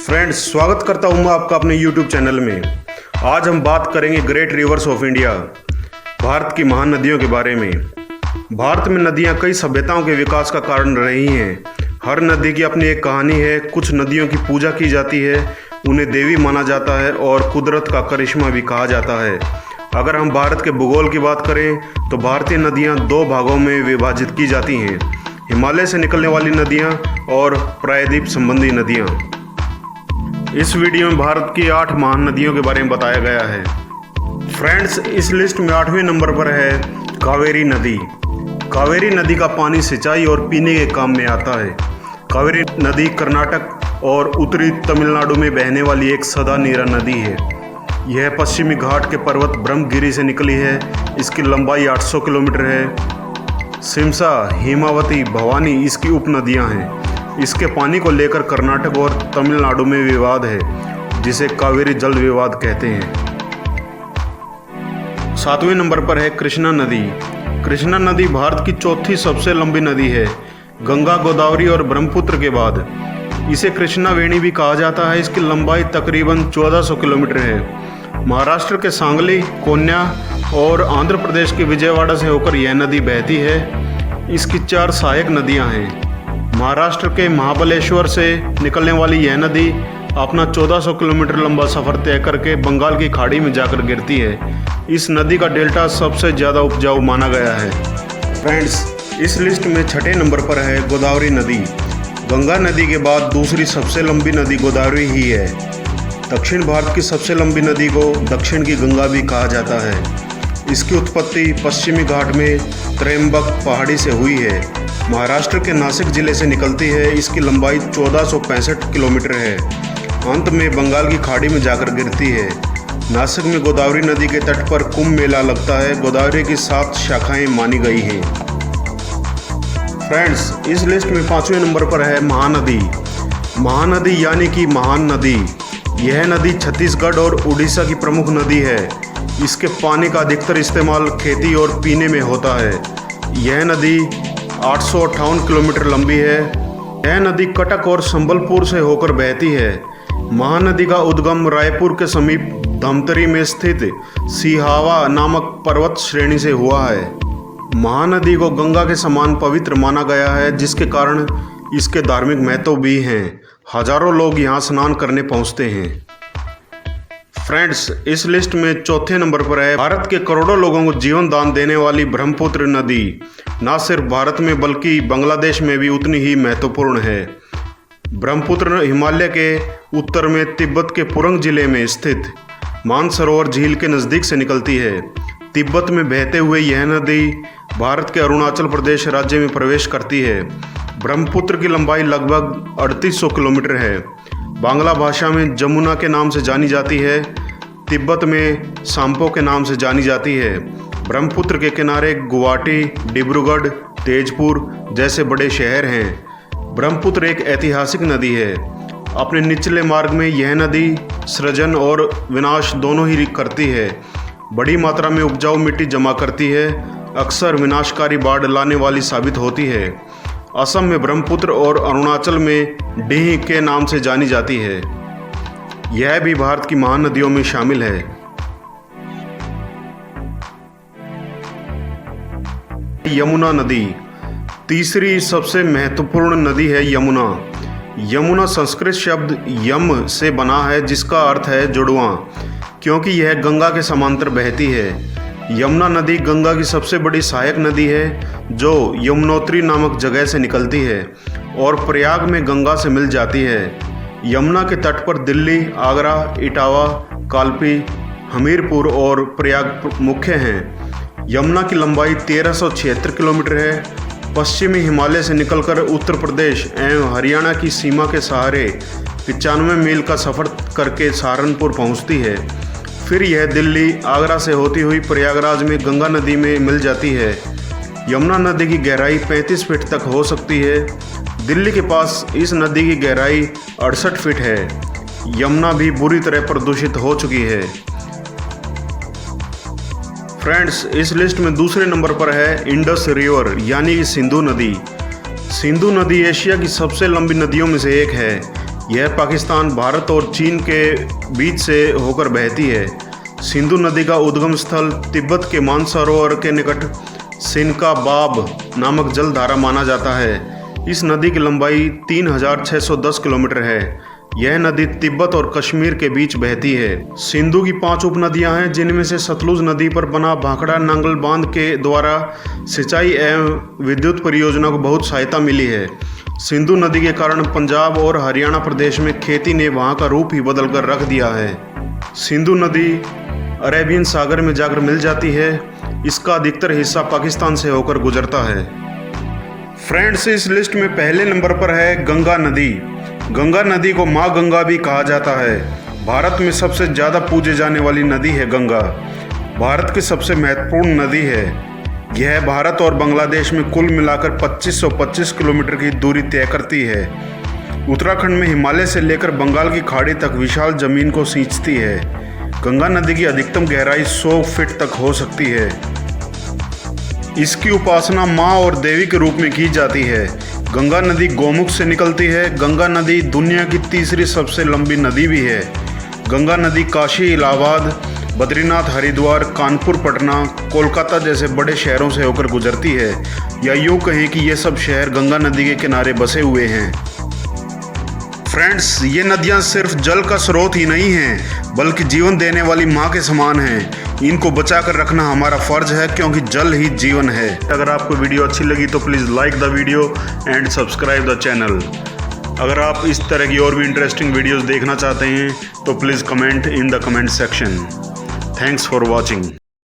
Friends, स्वागत करता हूं मैं आपका अपने YouTube चैनल में। आज हम बात करेंगे great reverse of India, Bharat की महान नदियों के बारे में। भारत में नदियां कई सभ्यताओं के विकास का कारण रही हैं। हर नदी की अपनी एक कहानी है। कुछ नदियों की पूजा की जाती है, उन्हें देवी माना जाता है और कुदरत का करिश्मा भी कहा जाता है। अगर हम भारत के भूगोल की बात करें तो भारतीय नदियाँ दो भागों में विभाजित की जाती हैं: हिमालय से निकलने वाली नदियाँ और प्रायद्वीप संबंधी नदियाँ। इस वीडियो में भारत की 8 महान नदियों के बारे में बताया गया है। फ्रेंड्स, इस लिस्ट में 8वें नंबर पर है कावेरी नदी। कावेरी नदी का पानी सिंचाई और पीने के काम में आता है। कावेरी नदी कर्नाटक और उत्तरी तमिलनाडु में बहने वाली एक सदा नीरा नदी है। यह पश्चिमी घाट के पर्वत ब्रह्मगिरी से निकली है। इसकी लंबाई 800 किलोमीटर है। सिमसा, हेमावती, भवानी इसकी उपनदियां हैं। इसके पानी को लेकर कर्नाटक और तमिलनाडु में विवाद है, जिसे कावेरी जल विवाद कहते हैं। 7वें नंबर पर है कृष्णा नदी। कृष्णा नदी भारत की चौथी सबसे लंबी नदी है, गंगा, गोदावरी और ब्रह्मपुत्र के बाद। इसे कृष्णा वेणी भी कहा जाता है। इसकी लंबाई तकरीबन 1400 किलोमीटर है। महाराष्ट्र के सांगली, कोन्या और आंध्र प्रदेश के विजयवाड़ा से होकर यह नदी बहती है। इसकी 4 सहायक नदियां हैं। महाराष्ट्र के महाबलेश्वर से निकलने वाली यह नदी अपना 1400 किलोमीटर लंबा सफ़र तय करके बंगाल की खाड़ी में जाकर गिरती है। इस नदी का डेल्टा सबसे ज़्यादा उपजाऊ माना गया है। फ्रेंड्स, इस लिस्ट में 6ठे नंबर पर है गोदावरी नदी। गंगा नदी के बाद दूसरी सबसे लंबी नदी गोदावरी ही है। दक्षिण भारत की सबसे लंबी नदी को दक्षिण की गंगा भी कहा जाता है। इसकी उत्पत्ति पश्चिमी घाट में त्रयंबक पहाड़ी से हुई है। महाराष्ट्र के नासिक जिले से निकलती है। इसकी लंबाई 1465 किलोमीटर है। अंत में बंगाल की खाड़ी में जाकर गिरती है। नासिक में गोदावरी नदी के तट पर कुंभ मेला लगता है। गोदावरी की 7 शाखाएं मानी गई हैं। फ्रेंड्स, इस लिस्ट में 5वें नंबर पर है महानदी। महानदी यानी कि महान नदी। यह नदी छत्तीसगढ़ और उड़ीसा की प्रमुख नदी है। इसके पानी का अधिकतर इस्तेमाल खेती और पीने में होता है। यह नदी 858 किलोमीटर लंबी है। यह नदी कटक और संबलपुर से होकर बहती है। महानदी का उद्गम रायपुर के समीप धमतरी में स्थित सिहावा नामक पर्वत श्रेणी से हुआ है। महानदी को गंगा के समान पवित्र माना गया है, जिसके कारण इसके धार्मिक महत्व भी हैं। हजारों लोग यहाँ स्नान करने पहुँचते हैं। फ्रेंड्स, इस लिस्ट में 4थे नंबर पर है भारत के करोड़ों लोगों को जीवन दान देने वाली ब्रह्मपुत्र नदी। न सिर्फ भारत में बल्कि बांग्लादेश में भी उतनी ही महत्वपूर्ण है। ब्रह्मपुत्र हिमालय के उत्तर में तिब्बत के पुरंग जिले में स्थित मानसरोवर झील के नज़दीक से निकलती है। तिब्बत में बहते हुए यह नदी भारत के अरुणाचल प्रदेश राज्य में प्रवेश करती है। ब्रह्मपुत्र की लंबाई लगभग 3800 किलोमीटर है। बांग्ला भाषा में जमुना के नाम से जानी जाती है। तिब्बत में सांपो के नाम से जानी जाती है। ब्रह्मपुत्र के किनारे गुवाहाटी, डिब्रूगढ़, तेजपुर जैसे बड़े शहर हैं। ब्रह्मपुत्र एक ऐतिहासिक नदी है। अपने निचले मार्ग में यह नदी सृजन और विनाश दोनों ही करती है। बड़ी मात्रा में उपजाऊ मिट्टी जमा करती है। अक्सर विनाशकारी बाढ़ लाने वाली साबित होती है। असम में ब्रह्मपुत्र और अरुणाचल में डीह के नाम से जानी जाती है। यह भी भारत की महान नदियों में शामिल है। यमुना नदी तीसरी सबसे महत्वपूर्ण नदी है। यमुना यमुना संस्कृत शब्द यम से बना है, जिसका अर्थ है जुड़वां, क्योंकि यह गंगा के समांतर बहती है। यमुना नदी गंगा की सबसे बड़ी सहायक नदी है, जो यमुनोत्री नामक जगह से निकलती है और प्रयाग में गंगा से मिल जाती है। यमुना के तट पर दिल्ली, आगरा, इटावा, कालपी, हमीरपुर और प्रयाग मुख्य हैं। यमुना की लंबाई 1376 किलोमीटर है। पश्चिमी हिमालय से निकलकर उत्तर प्रदेश एवं हरियाणा की सीमा के सहारे 95 मील का सफ़र करके सहारनपुर पहुंचती है। फिर यह दिल्ली, आगरा से होती हुई प्रयागराज में गंगा नदी में मिल जाती है। यमुना नदी की गहराई 35 फीट तक हो सकती है। दिल्ली के पास इस नदी की गहराई 68 फीट है। यमुना भी बुरी तरह प्रदूषित हो चुकी है। फ्रेंड्स, इस लिस्ट में दूसरे नंबर पर है इंडस रिवर यानी कि सिंधु नदी। सिंधु नदी एशिया की सबसे लंबी नदियों में से एक है। यह पाकिस्तान, भारत और चीन के बीच से होकर बहती है। सिंधु नदी का उद्गम स्थल तिब्बत के मानसरोवर के निकट सिनका बाब नामक जलधारा माना जाता है। इस नदी की लंबाई 3610 किलोमीटर है। यह नदी तिब्बत और कश्मीर के बीच बहती है। सिंधु की 5 उपनदियां हैं, जिनमें से सतलुज नदी पर बना भाखड़ा नांगल बांध के द्वारा सिंचाई एवं विद्युत परियोजना को बहुत सहायता मिली है। सिंधु नदी के कारण पंजाब और हरियाणा प्रदेश में खेती ने वहां का रूप ही बदल कर रख दिया है। सिंधु नदी अरेबियन सागर में जाकर मिल जाती है। इसका अधिकतर हिस्सा पाकिस्तान से होकर गुजरता है। फ्रेंड्स, इस लिस्ट में पहले नंबर पर है गंगा नदी। गंगा नदी को माँ गंगा भी कहा जाता है। भारत में सबसे ज़्यादा पूजे जाने वाली नदी है गंगा। भारत की सबसे महत्वपूर्ण नदी है। यह भारत और बांग्लादेश में कुल मिलाकर 2525 किलोमीटर की दूरी तय करती है। उत्तराखंड में हिमालय से लेकर बंगाल की खाड़ी तक विशाल जमीन को सींचती है। गंगा नदी की अधिकतम गहराई 100 फीट तक हो सकती है। इसकी उपासना माँ और देवी के रूप में की जाती है। गंगा नदी गोमुख से निकलती है। गंगा नदी दुनिया की तीसरी सबसे लंबी नदी भी है। गंगा नदी काशी, इलाहाबाद, बद्रीनाथ, हरिद्वार, कानपुर, पटना, कोलकाता जैसे बड़े शहरों से होकर गुजरती है, या यूँ कहें कि ये सब शहर गंगा नदी के किनारे बसे हुए हैं। फ्रेंड्स, ये नदियाँ सिर्फ जल का स्रोत ही नहीं हैं, बल्कि जीवन देने वाली माँ के समान हैं। इनको बचा कर रखना हमारा फर्ज है, क्योंकि जल ही जीवन है। अगर आपको वीडियो अच्छी लगी तो please like the video and subscribe the channel. अगर आप इस तरह की और भी इंटरेस्टिंग वीडियोस देखना चाहते हैं तो please comment in the comment section. Thanks for watching.